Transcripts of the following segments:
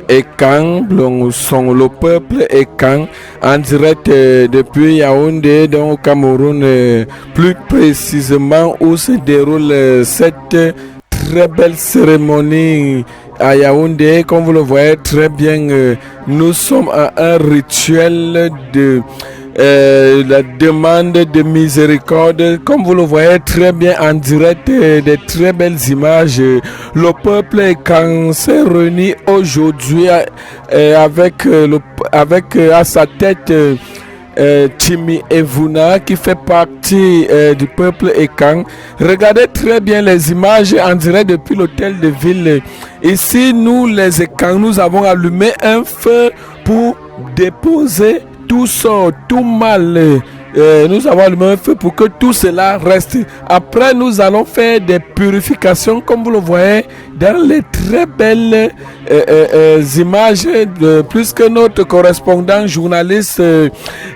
Ekan, le peuple Ekan, en direct depuis Yaoundé, donc au Cameroun, plus précisément où se déroule cette très belle cérémonie à Yaoundé. Comme vous le voyez très bien, nous sommes à un rituel de la demande de miséricorde. Comme vous le voyez très bien en direct, des très belles images. Le peuple s'est réuni aujourd'hui avec à sa tête Timi Evuna qui fait partie du peuple Ekan. Regardez très bien les images en direct depuis l'hôtel de ville. Ici, nous les Ekan, nous avons allumé un feu pour déposer tout mal. Nous avons allumé un feu pour que tout cela reste. Après, nous allons faire des purifications, comme vous le voyez, dans les très belles images, puisque notre correspondant journaliste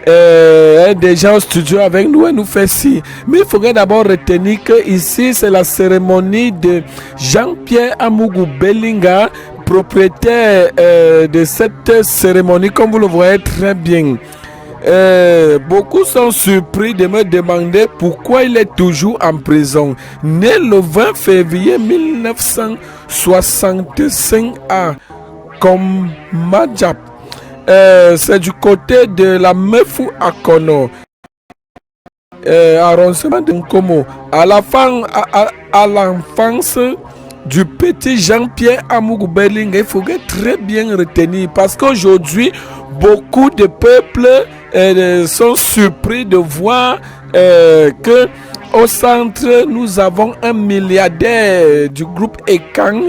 est déjà au studio avec nous et nous fait ci. Mais il faudrait d'abord retenir que ici, c'est la cérémonie de Jean-Pierre Amougou Belinga, propriétaire de cette cérémonie, comme vous le voyez très bien. Beaucoup sont surpris de me demander pourquoi il est toujours en prison. Né le 20 février 1965 à Komadjap, c'est du côté de la Mefou à Kono, arrondissement de Nkomo, à l'enfance du petit Jean-Pierre Amougou Belinga. Il faudrait très bien retenir parce qu'aujourd'hui, beaucoup de peuples sont surpris de voir que au centre, nous avons un milliardaire du groupe Ekan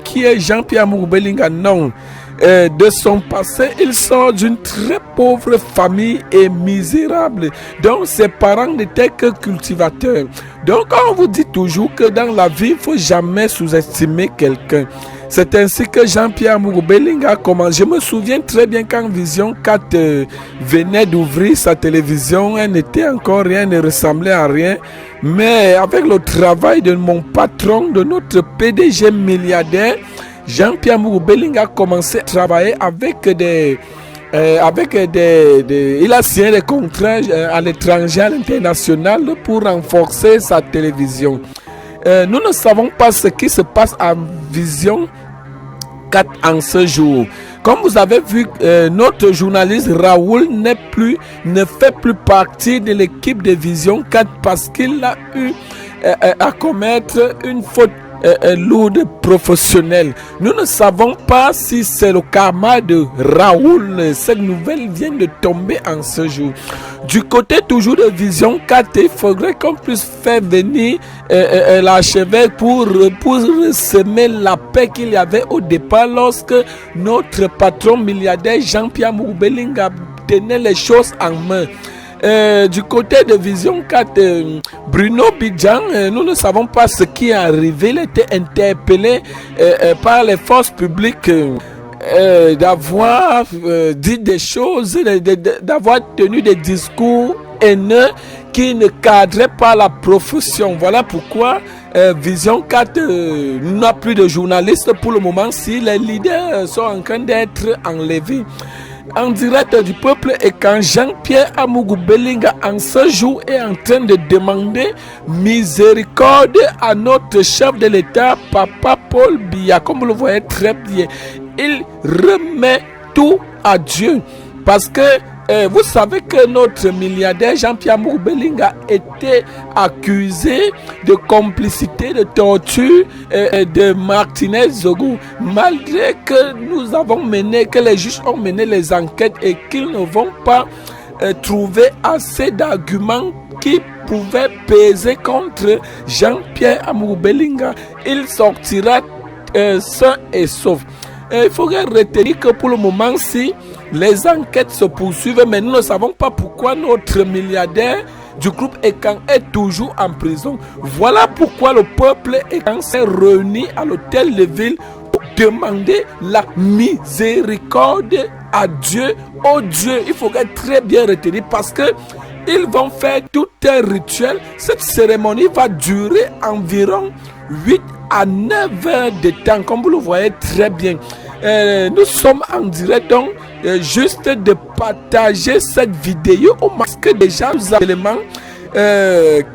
qui est Jean-Pierre Amougou Belinga. Non. De son passé, il sort d'une très pauvre famille et misérable. Donc, ses parents n'étaient que cultivateurs. Donc, on vous dit toujours que dans la vie, il ne faut jamais sous-estimer quelqu'un. C'est ainsi que Jean-Pierre Amougou Belinga commence. Je me souviens très bien quand Vision 4 venait d'ouvrir sa télévision, elle n'était encore rien, ne ressemblait à rien. Mais avec le travail de mon patron, de notre PDG milliardaire, Jean-Pierre Amougou Belinga a commencé à travailler avec des il a signé des contrats à l'étranger, à l'international pour renforcer sa télévision. Nous ne savons pas ce qui se passe en Vision 4 en ce jour. Comme vous avez vu, notre journaliste Raoul ne fait plus partie de l'équipe de Vision 4 parce qu'il a eu à commettre une faute lourde professionnelle. Nous ne savons pas si c'est le karma de Raoul. Cette nouvelle vient de tomber en ce jour. Du côté toujours de Vision 4, il faudrait qu'on puisse faire venir l'archevêque pour semer la paix qu'il y avait au départ lorsque notre patron milliardaire Jean-Pierre Amougou Belinga tenait les choses en main. Du côté de Vision 4, Bruno Bidjan, nous ne savons pas ce qui est arrivé. Il était interpellé par les forces publiques d'avoir dit des choses, d'avoir tenu des discours haineux qui ne cadraient pas la profession. Voilà pourquoi Vision 4 n'a plus de journalistes pour le moment si les leaders sont en train d'être enlevés. En direct du peuple, et quand Jean-Pierre Amougou Belinga en ce jour est en train de demander miséricorde à notre chef de l'État, Papa Paul Biya. Comme vous le voyez très bien, il remet tout à Dieu parce que vous savez que notre milliardaire Jean-Pierre Amougou Belinga était accusé de complicité, de torture de Martinez Zogou, malgré que nous avons mené, que les juges ont mené les enquêtes et qu'ils ne vont pas trouver assez d'arguments qui pouvaient peser contre Jean-Pierre Amougou Belinga. Il sortira sain et sauf. Il faudrait retenir que pour le moment, si les enquêtes se poursuivent, mais nous ne savons pas pourquoi notre milliardaire du groupe Ekan est toujours en prison. Voilà pourquoi le peuple Ekan s'est réuni à l'hôtel de ville pour demander la miséricorde à Dieu. Oh Dieu, il faudrait très bien retenir parce que Ils vont faire tout un rituel. Cette cérémonie va durer environ 8 à 9 heures de temps, comme vous le voyez très bien. Nous sommes en direct, donc juste de partager cette vidéo au masque déjà des éléments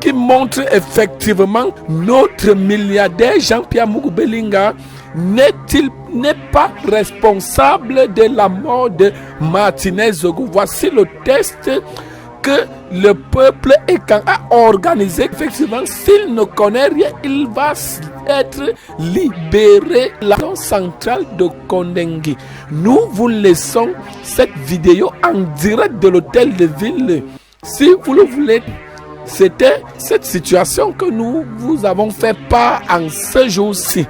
qui montrent effectivement notre milliardaire Jean-Pierre Mugubelinga n'est pas responsable de la mort de Martinez Zogo. Voici le test que le peuple Ekan a organisé. Effectivement, s'il ne connaît rien, il va être libéré. La zone centrale de Kondengi. Nous vous laissons cette vidéo en direct de l'hôtel de ville. Si vous le voulez, c'était cette situation que nous vous avons fait part en ce jour-ci.